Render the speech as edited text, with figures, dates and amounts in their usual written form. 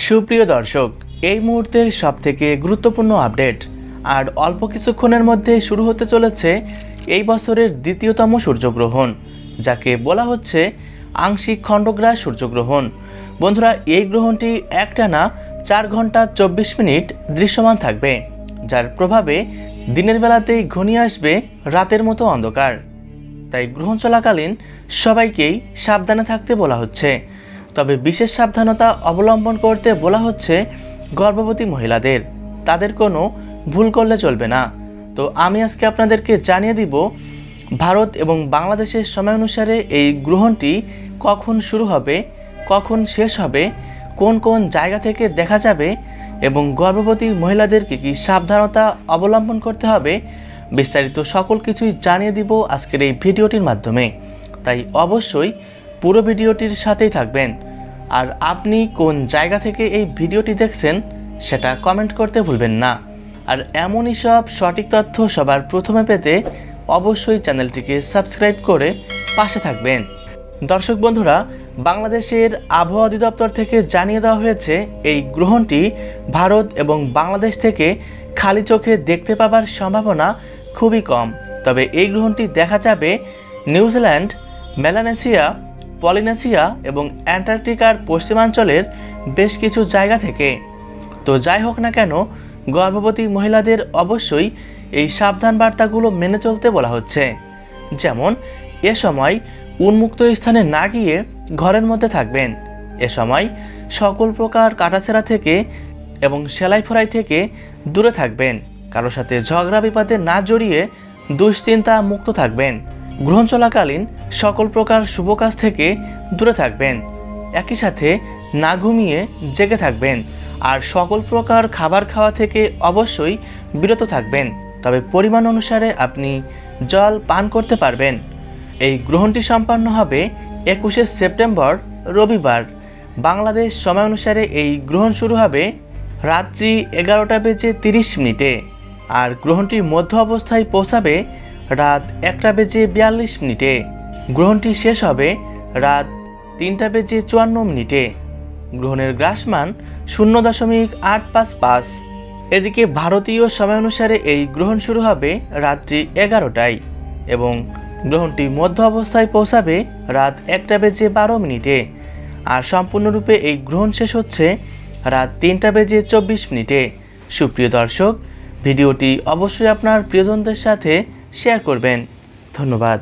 সুপ্রিয় দর্শক, এই মুহূর্তের সবথেকে গুরুত্বপূর্ণ আপডেট আর অল্প কিছুক্ষণের মধ্যে শুরু হতে চলেছে এই বছরের দ্বিতীয়তম সূর্যগ্রহণ, যাকে বলা হচ্ছে আংশিক খণ্ডগ্রাস সূর্যগ্রহণ। বন্ধুরা, এই গ্রহণটি একটানা 4 ঘন্টা 24 মিনিট দৃশ্যমান থাকবে, যার প্রভাবে দিনের বেলাতেই ঘনিয়ে আসবে রাতের মতো অন্ধকার। তাই গ্রহণ চলাকালীন সবাইকেই সাবধানে থাকতে বলা হচ্ছে। তবে বিশেষ সাবধানতা অবলম্বন করতে বলা হচ্ছে গর্ভবতী মহিলাদের। তাদের কোনো ভুল করলে চলবে না। তো আমি আজকে আপনাদেরকে জানিয়ে দিব ভারত এবং বাংলাদেশের সময় অনুসারে এই গ্রহণটি কখন শুরু হবে, কখন শেষ হবে, কোন কোন জায়গা থেকে দেখা যাবে এবং গর্ভবতী মহিলাদের কী সাবধানতা অবলম্বন করতে হবে, বিস্তারিত সকল কিছুই জানিয়ে দিব আজকের এই ভিডিওটির মাধ্যমে। তাই অবশ্যই পুরো ভিডিওটির সাথেই থাকবেন। আর আপনি কোন জায়গা থেকে এই ভিডিওটি দেখছেন সেটা কমেন্ট করতে ভুলবেন না। আর এমনই সব সঠিক তথ্য সবার প্রথমে পেতে অবশ্যই চ্যানেলটিকে সাবস্ক্রাইব করে পাশে থাকবেন। দর্শক বন্ধুরা, বাংলাদেশের আবহাওয়া অধিদপ্তর থেকে জানিয়ে দেওয়া হয়েছে এই গ্রহণটি ভারত এবং বাংলাদেশ থেকে খালি চোখে দেখতে পাবার সম্ভাবনা খুবই কম। তবে এই গ্রহণটি দেখা যাবে নিউজিল্যান্ড, মেলানেসিয়া, পলিনেসিয়া এবং অ্যান্টার্কটিকার পশ্চিমাঞ্চলের বেশ কিছু জায়গা থেকে। তো যাই হোক না কেন, গর্ভবতী মহিলাদের অবশ্যই এই সাবধান বার্তাগুলো মেনে চলতে বলা হচ্ছে। যেমন, এ সময় উন্মুক্ত স্থানে না গিয়ে ঘরের মধ্যে থাকবেন। এ সময় সকল প্রকার কাটাছেঁড়া থেকে এবং সেলাই ফোড়াই থেকে দূরে থাকবেন। কারোর সাথে ঝগড়া বিবাদে না জড়িয়ে দুশ্চিন্তা মুক্ত থাকবেন। গ্রহণ চলাকালীন সকল প্রকার শুভ কাজ থেকে দূরে থাকবেন। একই সাথে না ঘুমিয়ে জেগে থাকবেন। আর সকল প্রকার খাবার খাওয়া থেকে অবশ্যই বিরত থাকবেন। তবে পরিমাণ অনুসারে আপনি জল পান করতে পারবেন। এই গ্রহণটি সম্পন্ন হবে 21শে সেপ্টেম্বর রবিবার। বাংলাদেশ সময় অনুসারে এই গ্রহণ শুরু হবে রাত্রি 11:30 আর গ্রহণটি মধ্য অবস্থায় পৌঁছাবে রাত 1:42। গ্রহণটি শেষ হবে রাত 3:54। গ্রহণের গ্রাসমান 0.855। এদিকে ভারতীয় সময় অনুসারে এই গ্রহণ শুরু হবে রাত্রি 11টায় এবং গ্রহণটি মধ্য অবস্থায় পৌঁছাবে রাত 1:12। আর সম্পূর্ণরূপে এই গ্রহণ শেষ হচ্ছে রাত 3:24। সুপ্রিয় দর্শক, ভিডিওটি অবশ্যই আপনার প্রিয়জনদের সাথে শেয়ার করবেন। ধন্যবাদ।